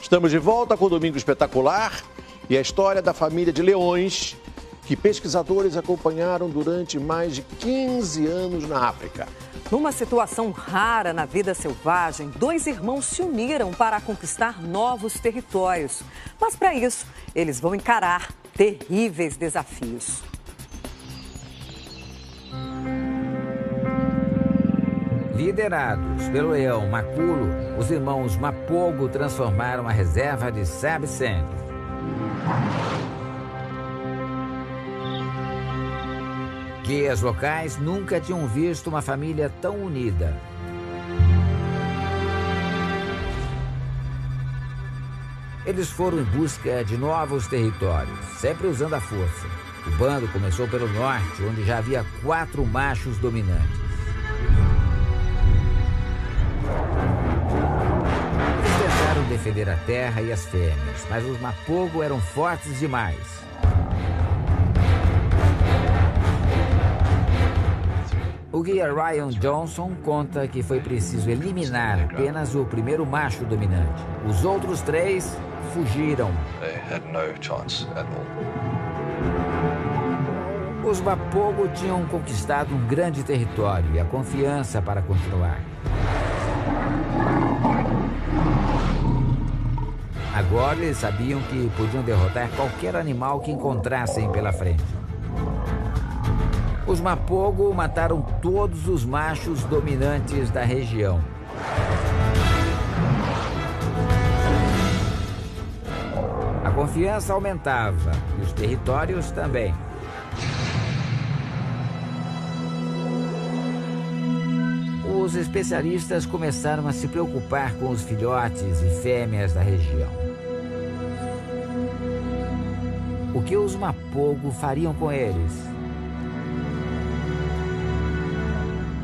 Estamos de volta com o Domingo Espetacular e a história da família de leões que pesquisadores acompanharam durante mais de 15 anos na África. Numa situação rara na vida selvagem, 2 irmãos se uniram para conquistar novos territórios. Mas para isso, eles vão encarar terríveis desafios. Liderados pelo leão Maculo, os irmãos Mapogo transformaram a reserva de Sabi-Sen. Guias locais nunca tinham visto uma família tão unida. Eles foram em busca de novos territórios, sempre usando a força. O bando começou pelo norte, onde já havia 4 machos dominantes. Eles tentaram defender a terra e as fêmeas, mas os Mapogo eram fortes demais. O guia Ryan Johnson conta que foi preciso eliminar apenas o primeiro macho dominante. Os outros 3 fugiram. Os Mapogo tinham conquistado um grande território e a confiança para continuar. Agora eles sabiam que podiam derrotar qualquer animal que encontrassem pela frente. Os Mapogo mataram todos os machos dominantes da região. A confiança aumentava e os territórios também. Os especialistas começaram a se preocupar com os filhotes e fêmeas da região. O que os Mapogo fariam com eles?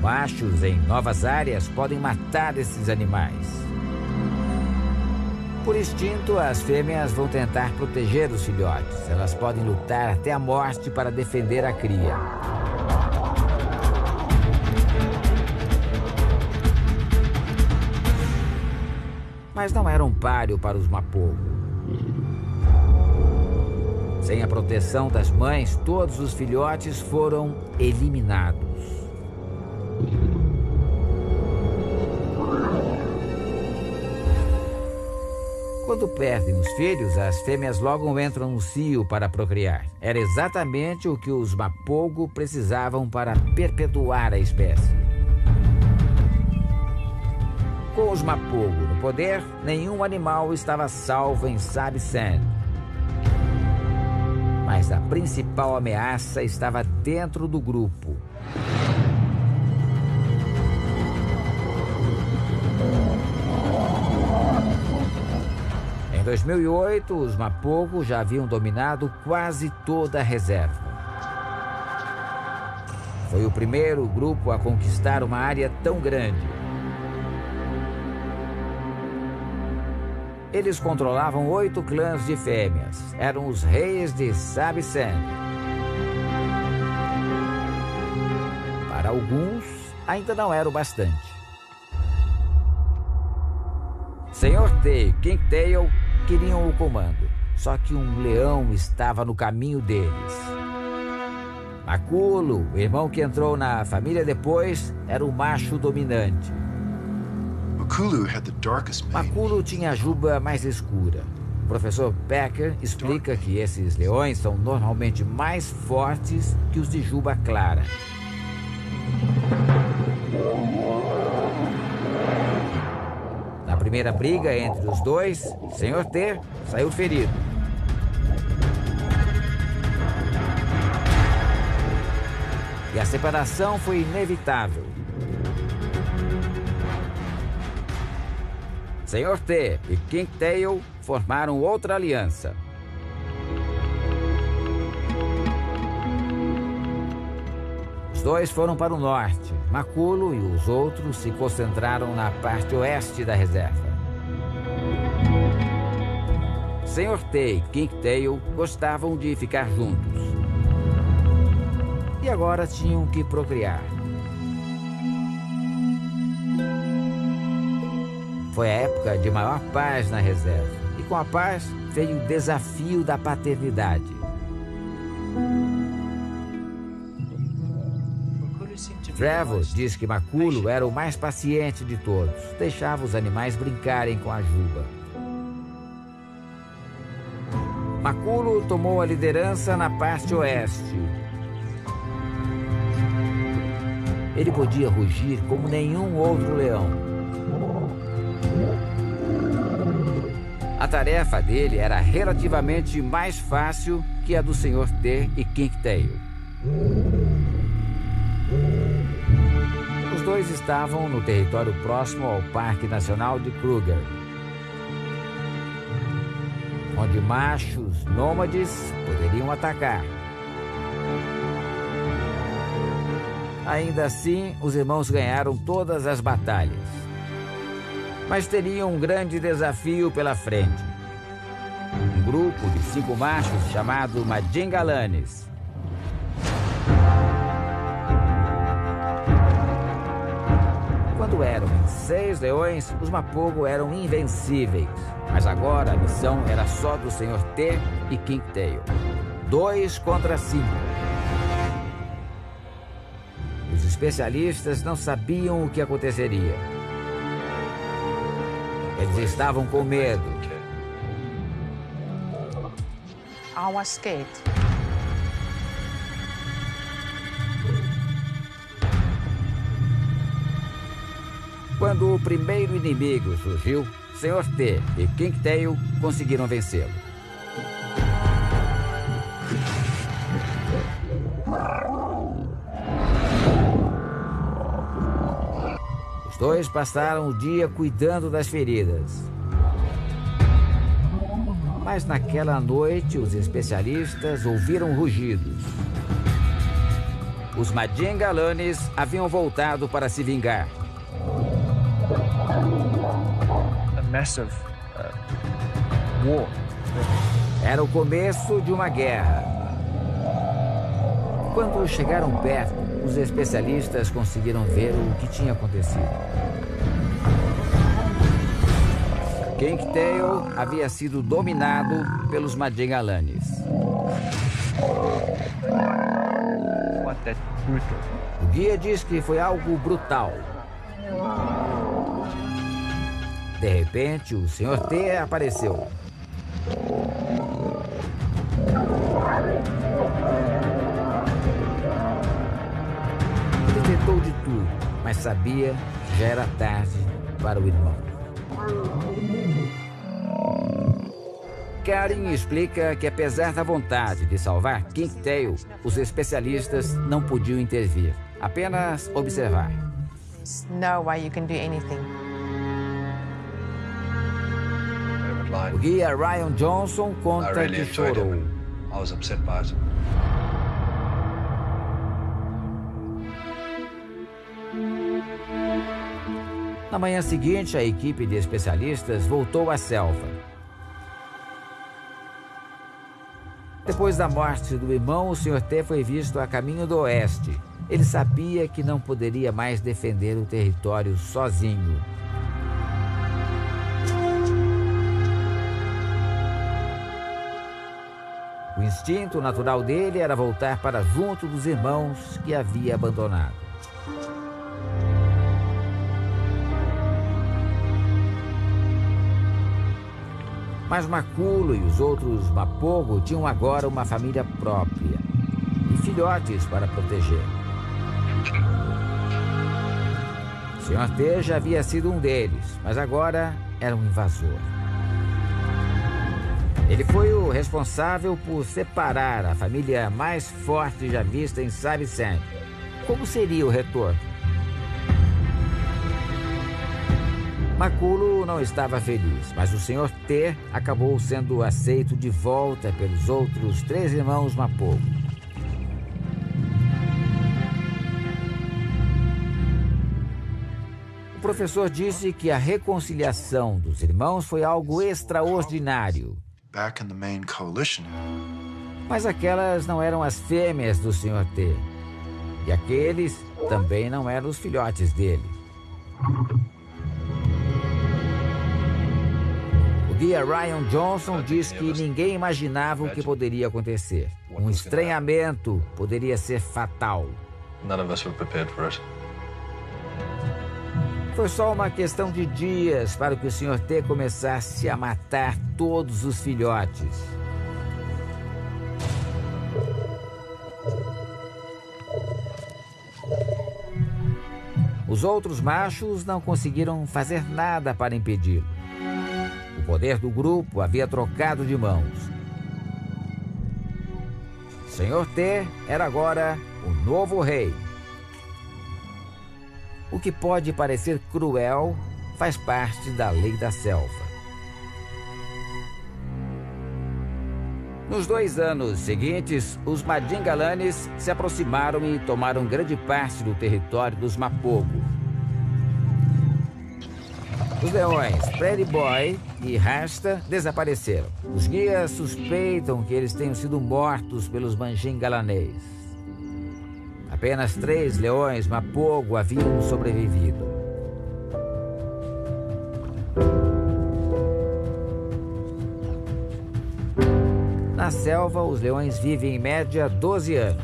Machos em novas áreas podem matar esses animais. Por instinto, as fêmeas vão tentar proteger os filhotes. Elas podem lutar até a morte para defender a cria. Mas não era um páreo para os Mapogo. Sem a proteção das mães, todos os filhotes foram eliminados. Quando perdem os filhos, as fêmeas logo entram no cio para procriar. Era exatamente o que os Mapogo precisavam para perpetuar a espécie. Com os Mapogo no poder, nenhum animal estava salvo em Sabi-Sen. Mas a principal ameaça estava dentro do grupo. Em 2008, os Mapogo já haviam dominado quase toda a reserva. Foi o primeiro grupo a conquistar uma área tão grande. Eles controlavam 8 clãs de fêmeas. Eram os reis de Sabi-Sen. Para alguns, ainda não era o bastante. Senhor T e King Tail queriam o comando, só que um leão estava no caminho deles. Maculo, o irmão que entrou na família depois, era o macho dominante. Maculo tinha a juba mais escura. O professor Packer explica que esses leões são normalmente mais fortes que os de juba clara. Na primeira briga entre os dois, Sr. T saiu ferido. E a separação foi inevitável. Sr. T e King Tail formaram outra aliança. Os dois foram para o norte. Maculo e os outros se concentraram na parte oeste da reserva. Sr. T e King Tail gostavam de ficar juntos. E agora tinham que procriar. Foi a época de maior paz na reserva. E com a paz veio o desafio da paternidade. Trevor diz que Maculo era o mais paciente de todos. Deixava os animais brincarem com a juba. Maculo tomou a liderança na parte oeste. Ele podia rugir como nenhum outro leão. A tarefa dele era relativamente mais fácil que a do Sr. T e Kinktail. Os dois estavam no território próximo ao Parque Nacional de Kruger, onde machos nômades poderiam atacar. Ainda assim, os irmãos ganharam todas as batalhas. Mas teriam um grande desafio pela frente. Um grupo de 5 machos chamado Madingalanes. Quando eram 6 leões, os Mapogo eram invencíveis. Mas agora a missão era só do Sr. T e Kinktail. 2 contra 5. Os especialistas não sabiam o que aconteceria. Eles estavam com medo. I was scared. Quando o primeiro inimigo surgiu, Sr. T e Kinktail conseguiram vencê-lo. Os dois passaram o dia cuidando das feridas. Mas naquela noite, os especialistas ouviram rugidos. Os Madingalanes haviam voltado para se vingar. A massive war. Era o começo de uma guerra. Quando chegaram perto, os especialistas conseguiram ver o que tinha acontecido. Kinktail havia sido dominado pelos Madingalanes. What that brutal. O guia diz que foi algo brutal. De repente, o Sr. T apareceu. Ele tentou de tudo, mas sabia que já era tarde para o irmão. Karen explica que, apesar da vontade de salvar Kinktail, os especialistas não podiam intervir, apenas observar. There's no way you can do anything. O guia Ryan Johnson conta que chorou. I was upset by it. Na manhã seguinte, a equipe de especialistas voltou à selva. Depois da morte do irmão, o Sr. T foi visto a caminho do oeste. Ele sabia que não poderia mais defender o território sozinho. O instinto natural dele era voltar para junto dos irmãos que havia abandonado. Mas Maculo e os outros Mapogo tinham agora uma família própria e filhotes para proteger. O Sr. T já havia sido um deles, mas agora era um invasor. Ele foi o responsável por separar a família mais forte já vista em Savicent. Como seria o retorno? Maculo não estava feliz, mas o Sr. T acabou sendo aceito de volta pelos outros 3 irmãos Mapogo. O professor disse que a reconciliação dos irmãos foi algo extraordinário. Back in the main coalition. Mas aquelas não eram as fêmeas do Sr. T. E aqueles também não eram os filhotes dele. O guia Ryan Johnson diz que ninguém imaginava o que poderia acontecer. Um estranhamento poderia ser fatal. None of us were prepared for it. Foi só uma questão de dias para que o Sr. T começasse a matar todos os filhotes. Os outros machos não conseguiram fazer nada para impedi-lo. O poder do grupo havia trocado de mãos. Sr. T era agora o novo rei. O que pode parecer cruel faz parte da lei da selva. Nos 2 anos seguintes, os Madingalanes se aproximaram e tomaram grande parte do território dos Mapogo. Os leões Prairie Boy e Rasta desapareceram. Os guias suspeitam que eles tenham sido mortos pelos Madingalanês. Apenas 3 leões Mapogo haviam sobrevivido. Na selva, os leões vivem em média 12 anos.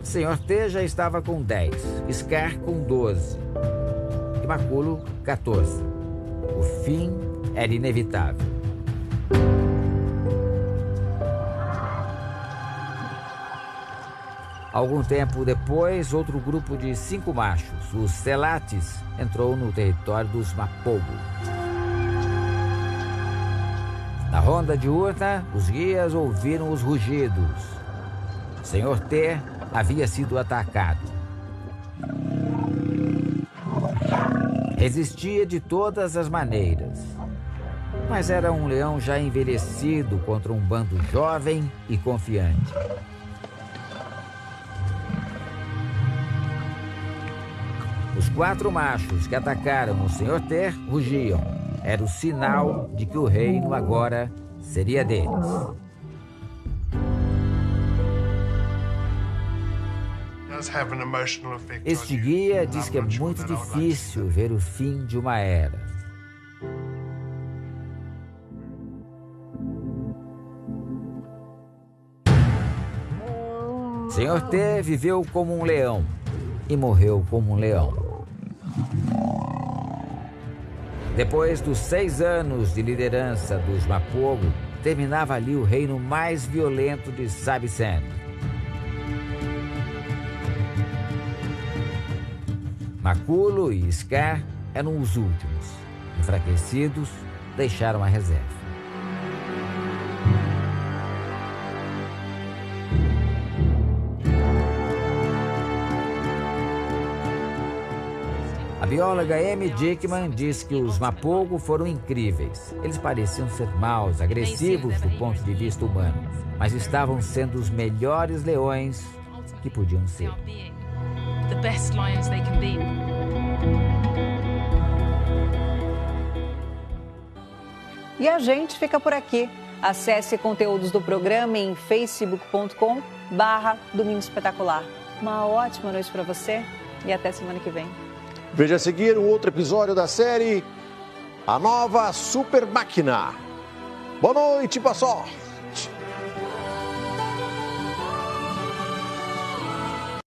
Sr. T já estava com 10, Scar com 12 e Maculo 14. O fim era inevitável. Algum tempo depois, outro grupo de 5 machos, os Selates, entrou no território dos Mapogo. Na ronda diurna, os guias ouviram os rugidos. Sr. T havia sido atacado. Resistia de todas as maneiras, mas era um leão já envelhecido contra um bando jovem e confiante. Os 4 machos que atacaram o Sr. T rugiam. Era o sinal de que o reino agora seria deles. Este guia diz que é muito difícil ver o fim de uma era. Sr. T viveu como um leão e morreu como um leão. Depois dos 6 anos de liderança dos Mapogo, terminava ali o reino mais violento de Sabi-Sen. Maculo e Scar eram os últimos. Enfraquecidos, deixaram a reserva. A bióloga Amy Dickman diz que os Mapogo foram incríveis. Eles pareciam ser maus, agressivos do ponto de vista humano, mas estavam sendo os melhores leões que podiam ser. The best lions they can be. E a gente fica por aqui. Acesse conteúdos do programa em facebook.com/Domingo Espetacular. Uma ótima noite para você e até semana que vem. Veja a seguir um outro episódio da série A Nova Super Máquina. Boa noite, pessoal!